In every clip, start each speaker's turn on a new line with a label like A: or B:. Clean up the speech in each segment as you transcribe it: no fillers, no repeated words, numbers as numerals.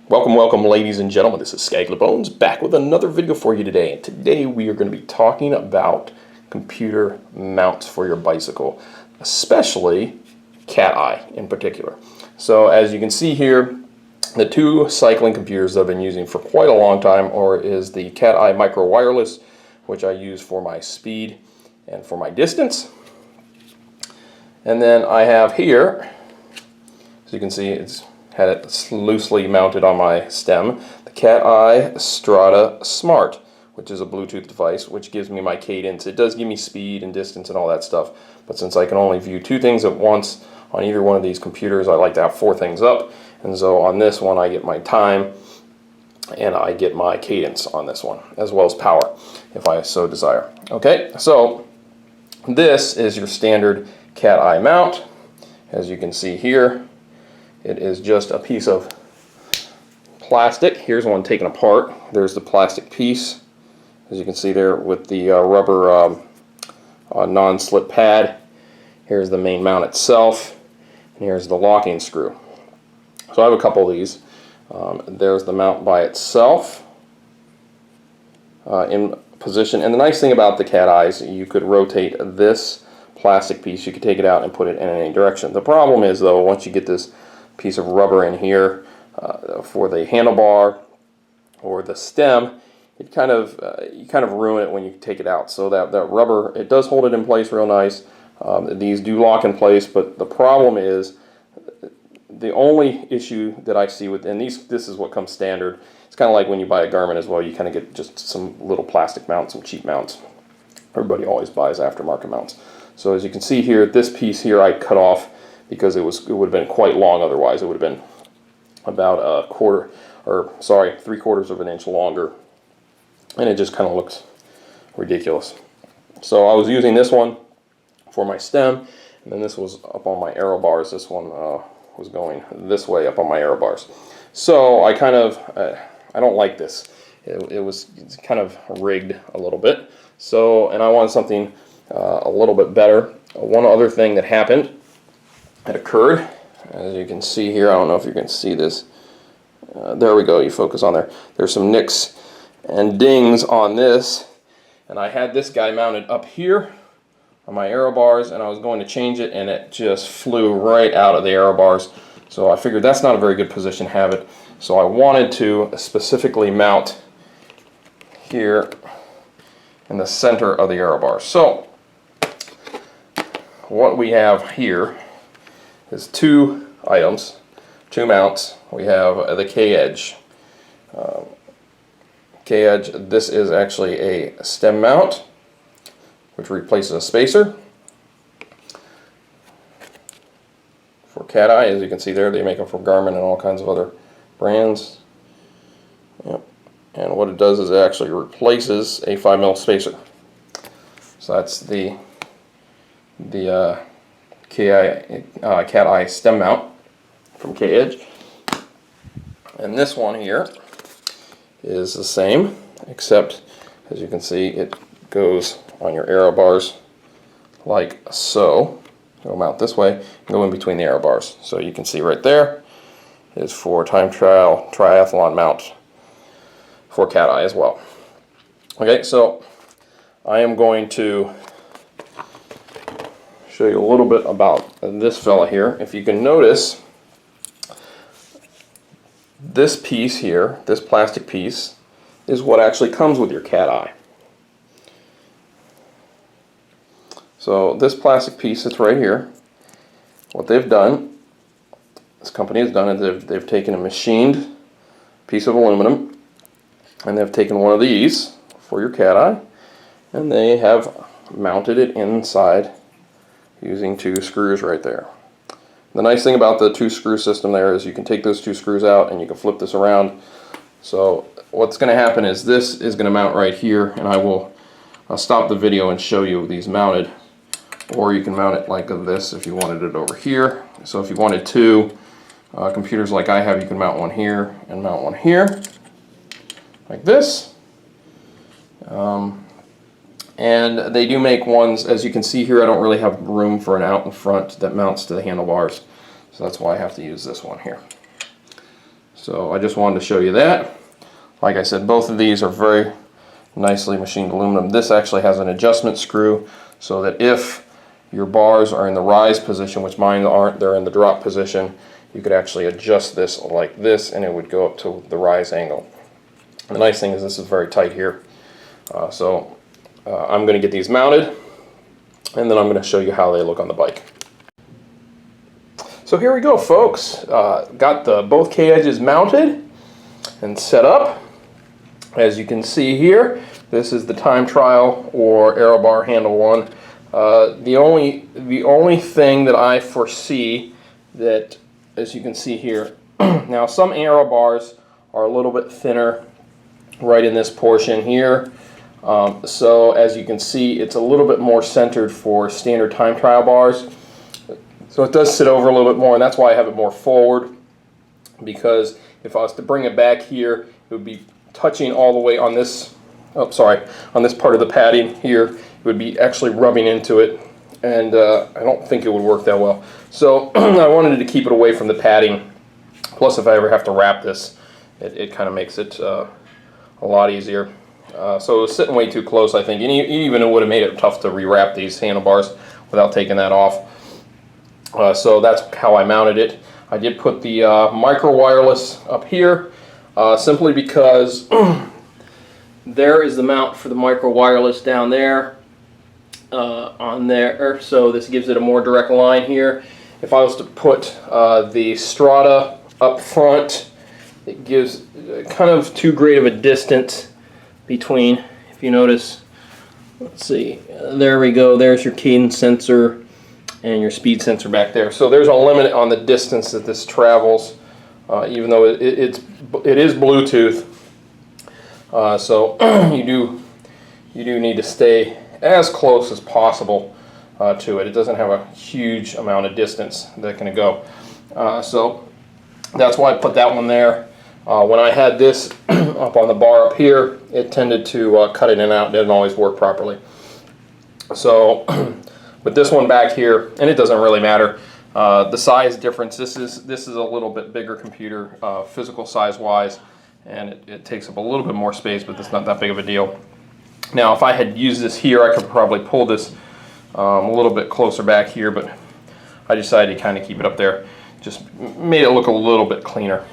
A: Welcome, ladies and gentlemen. This is Skagler Bones back with another video for you today. And today we are going to be talking about computer mounts for your bicycle, especially Cateye in particular. So as you can see here, the two cycling computers that I've been using for quite a long time is the Cateye Micro Wireless, which I use for my speed and for my distance. And then I have here, as you can see, it's had it loosely mounted on my stem, the Cateye Strada Smart, which is a Bluetooth device, which gives me my cadence. It does give me speed and distance and all that stuff, but since I can only view two things at once on either one of these computers, I like to have four things up. And so on this one, I get my time and I get my cadence on this one, as well as power, if I so desire. Okay, so this is your standard Cateye mount. As you can see here, it is just a piece of plastic. Here's one taken apart. There's the plastic piece, as you can see there, with the rubber non-slip pad. Here's the main mount itself, and here's the locking screw. So I have a couple of these. There's the mount by itself in position. And the nice thing about the Cateyes, you could rotate this plastic piece. You could take it out and put it in any direction. The problem is, though, once you get this piece of rubber in here for the handlebar or the stem, it kind of you kind of ruin it when you take it out. So that rubber, it does hold it in place real nice. These do lock in place, but the problem is, the only issue that I see with, and this is what comes standard. It's kind of like when you buy a Garmin as well. You kind of get just some little plastic mounts, some cheap mounts. Everybody always buys aftermarket mounts. So as you can see here, this piece here I cut off because it would have been quite long otherwise. It would have been about a quarter, or sorry, 3/4 of an inch longer, and it just kind of looks ridiculous. So I was using this one for my stem, and then this was up on my aero bars. This one was going this way up on my aero bars. So I kind of, I don't like this. It's kind of rigged a little bit. So, and I wanted something a little bit better. One other thing that happened, it occurred, as you can see here, I don't know if you can see this, there we go, you focus on there. There's some nicks and dings on this, and I had this guy mounted up here on my aero bars, and I was going to change it, and it just flew right out of the aero bars. So I figured that's not a very good position to have it, so I wanted to specifically mount here in the center of the aero bars. So what we have here is two items, two mounts. We have the K-Edge. K-Edge, this is actually a stem mount, which replaces a spacer. For Cateye, as you can see there, they make them from Garmin and all kinds of other brands. Yep. And what it does is it actually replaces a 5mm spacer. So that's the Cateye stem mount from K-Edge. And this one here is the same, except as you can see, it goes on your aero bars like so. It'll mount this way and go in between the aero bars. So you can see right there is for time trial triathlon mount for Cateye as well. Okay, so I am going to show you a little bit about this fella here. If you can notice, this piece here, this plastic piece, is what actually comes with your Cateye. So this plastic piece that's right here, what they've done, this company has done, is they've taken a machined piece of aluminum, and they've taken one of these for your Cateye, and they have mounted it inside using two screws right there. The nice thing about the two screw system there is you can take those two screws out and you can flip this around. So what's going to happen is this is going to mount right here, and I'll stop the video and show you these mounted, or you can mount it like this if you wanted it over here. So if you wanted two computers like I have, you can mount one here and mount one here like this. And they do make ones, as you can see here, I don't really have room for an out in front that mounts to the handlebars, so that's why I have to use this one here. So I just wanted to show you that. Like I said, both of these are very nicely machined aluminum. This actually has an adjustment screw so that if your bars are in the rise position, which mine aren't, they're in the drop position, you could actually adjust this like this and it would go up to the rise angle. The nice thing is this is very tight here. I'm going to get these mounted and then I'm going to show you how they look on the bike. So here we go, folks. Got both K-edges mounted and set up. As you can see here, this is the time trial or aero bar handle one. The only thing that I foresee that, as you can see here, now some aero bars are a little bit thinner right in this portion here. So as you can see, it's a little bit more centered for standard time trial bars. So it does sit over a little bit more, and that's why I have it more forward, because if I was to bring it back here, it would be touching all the way on this, on this part of the padding here. It would be actually rubbing into it, and I don't think it would work that well. So I wanted to keep it away from the padding. Plus, if I ever have to wrap this, it kind of makes it a lot easier. So it was sitting way too close, I think, and even it would have made it tough to rewrap these handlebars without taking that off. So that's how I mounted it. I did put the micro wireless up here simply because there is the mount for the micro wireless down there on there. So this gives it a more direct line here. If I was to put the Strata up front, it gives kind of too great of a distance between, if you notice, let's see, there we go, there's your cadence sensor and your speed sensor back there. So there's a limit on the distance that this travels, even though it is Bluetooth. So you do need to stay as close as possible to it. It doesn't have a huge amount of distance that can go. So that's why I put that one there. When I had this up on the bar up here, it tended to cut it in and out. It didn't always work properly. So with this one back here, and it doesn't really matter, the size difference. This is a little bit bigger computer, physical size wise, and it takes up a little bit more space, but it's not that big of a deal. Now, if I had used this here, I could probably pull this a little bit closer back here, but I decided to kind of keep it up there. Just made it look a little bit cleaner.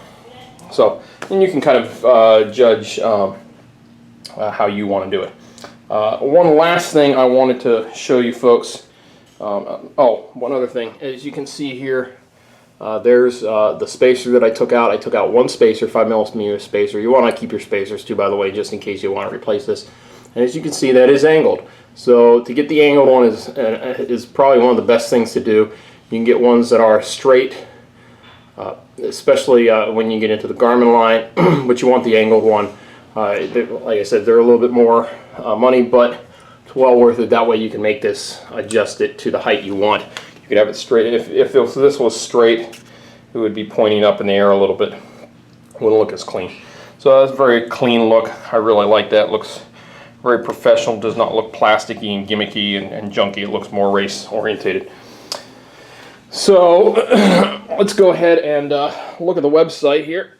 A: So, and you can kind of judge how you want to do it. One last thing I wanted to show you folks. One other thing. As you can see here, there's the spacer that I took out. I took out one spacer, 5mm spacer. You want to keep your spacers too, by the way, just in case you want to replace this. And as you can see, that is angled. So to get the angled one is probably one of the best things to do. You can get ones that are straight, especially when you get into the Garmin line, but you want the angled one. Like I said, they're a little bit more money, but it's well worth it. That way you can make this, adjust it to the height you want. You could have it straight. If this was straight, it would be pointing up in the air a little bit. It wouldn't look as clean. So that's a very clean look. I really like that. It looks very professional. Does not look plasticky and gimmicky and junky. It looks more race orientated. So let's go ahead and look at the website here.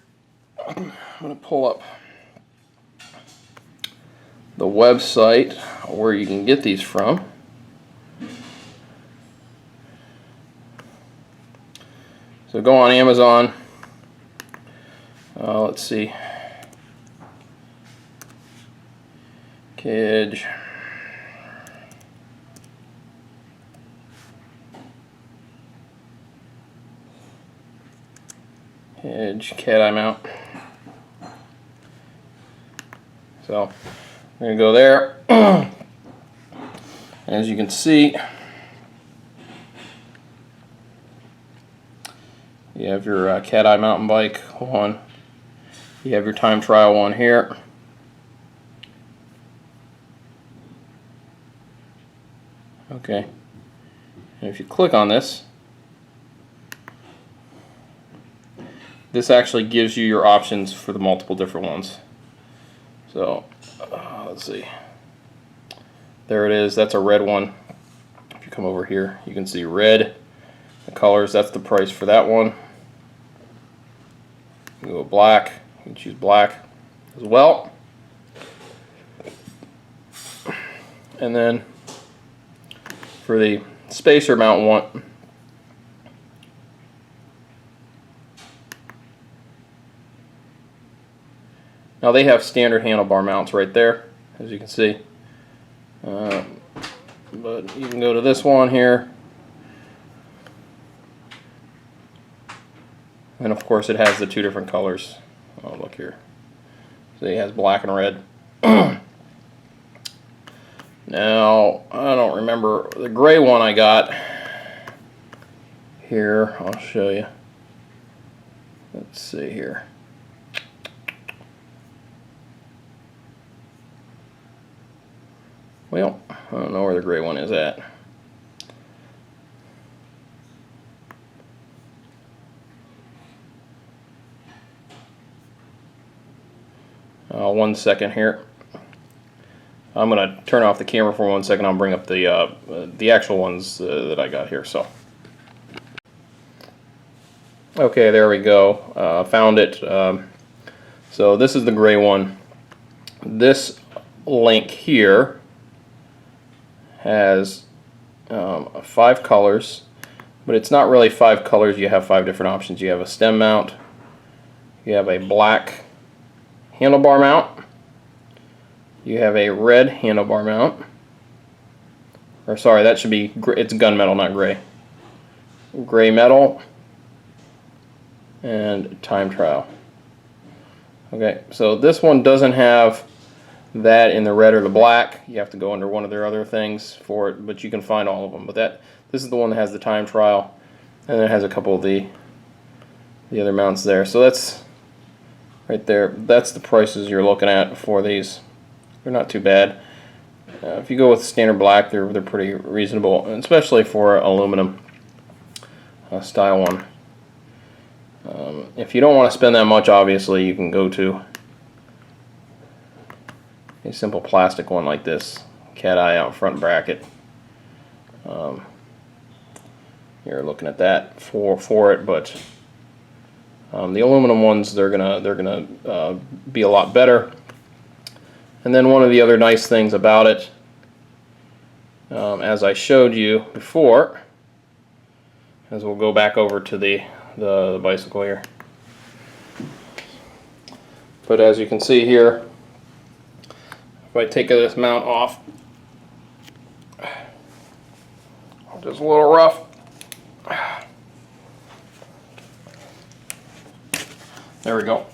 A: I'm going to pull up the website where you can get these from. So go on Amazon. Let's see. Cateye mount. So I'm going to go there. As you can see, you have your Cateye mountain bike one. You have your time trial one here. Okay. And if you click on this, this actually gives you your options for the multiple different ones. So let's see. There it is. That's a red one. If you come over here, you can see red. The colors. That's the price for that one. You go black. You can choose black as well. And then for the spacer mount one, now they have standard handlebar mounts right there, as you can see. But you can go to this one here. And of course it has the two different colors. Oh, look here. So it has black and red. Now, I don't remember the gray one I got. Here, I'll show you. Let's see here. Well, I don't know where the gray one is at. One second here. I'm going to turn off the camera for 1 second. I'll bring up the actual ones that I got here. So, okay, there we go. Found it. So this is the gray one. This link here has 5 colors, but it's not really 5 colors. You have 5 different options. You have a stem mount. You have a black handlebar mount. You have a red handlebar mount. Or sorry, that should be, it's gunmetal, not gray. Gray metal and time trial. Okay, so this one doesn't have that in the red or the black. You have to go under one of their other things for it, but you can find all of them. But this is the one that has the time trial, and then it has a couple of the other mounts there. So that's right there. That's the prices you're looking at for these. They're not too bad. If you go with standard black, they're pretty reasonable, especially for aluminum style one. If you don't want to spend that much, obviously you can go to a simple plastic one like this, Cateye out front bracket. You're looking at that for it, but the aluminum ones, they're gonna be a lot better. And then one of the other nice things about it, as I showed you before, as we'll go back over to the bicycle here. But as you can see here, if I take this mount off, just a little rough. There we go.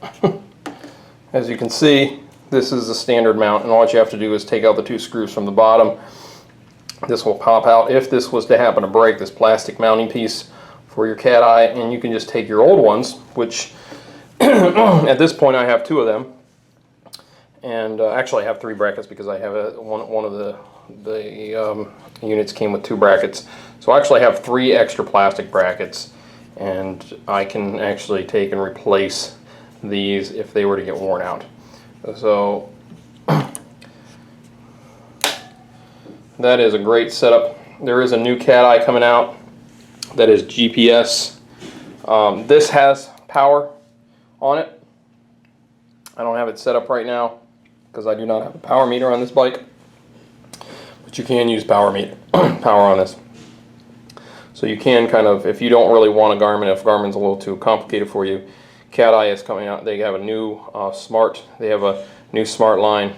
A: As you can see, this is the standard mount, and all you have to do is take out the 2 screws from the bottom. This will pop out if this was to happen to break, this plastic mounting piece for your Cateye, and you can just take your old ones, which at this point I have 2 of them, and actually I have 3 brackets because I have one of the units came with 2 brackets. So I actually have 3 extra plastic brackets, and I can actually take and replace these if they were to get worn out. So that is a great setup. There is a new Cateye coming out that is GPS. This has power on it. I don't have it set up right now because I do not have a power meter on this bike, but you can use power on this. So you can kind of, if you don't really want a Garmin, if Garmin's a little too complicated for you, Cateye is coming out. They have a new they have a new smart line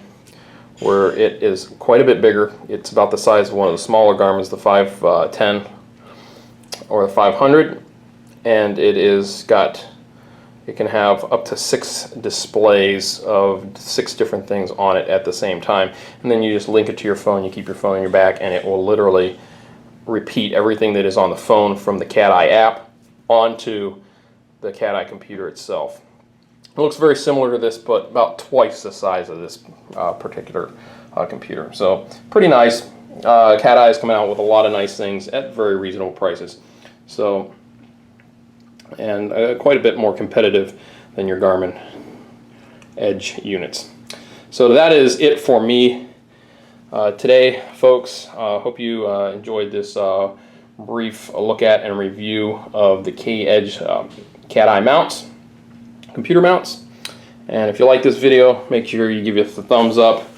A: where it is quite a bit bigger. It's about the size of one of the smaller Garmin's, the 510 or the 500, and it can have up to 6 displays of 6 different things on it at the same time, and then you just link it to your phone. You keep your phone in your back, and it will literally repeat everything that is on the phone from the Cateye app onto the Cateye computer itself. It looks very similar to this, but about twice the size of this particular computer. So pretty nice. Cateye is coming out with a lot of nice things at very reasonable prices. So, and quite a bit more competitive than your Garmin Edge units. So that is it for me today, folks. Hope you enjoyed this brief look at and review of the K-Edge Cateye mounts. computer mounts. And if you like this video, make sure you give it a thumbs up.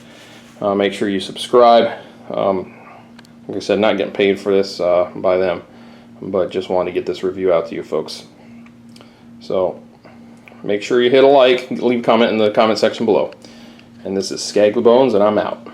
A: Make sure you subscribe. Like I said, not getting paid for this by them, but just wanted to get this review out to you folks. So make sure you hit a like, leave a comment in the comment section below. And this is Skagly Bones, and I'm out.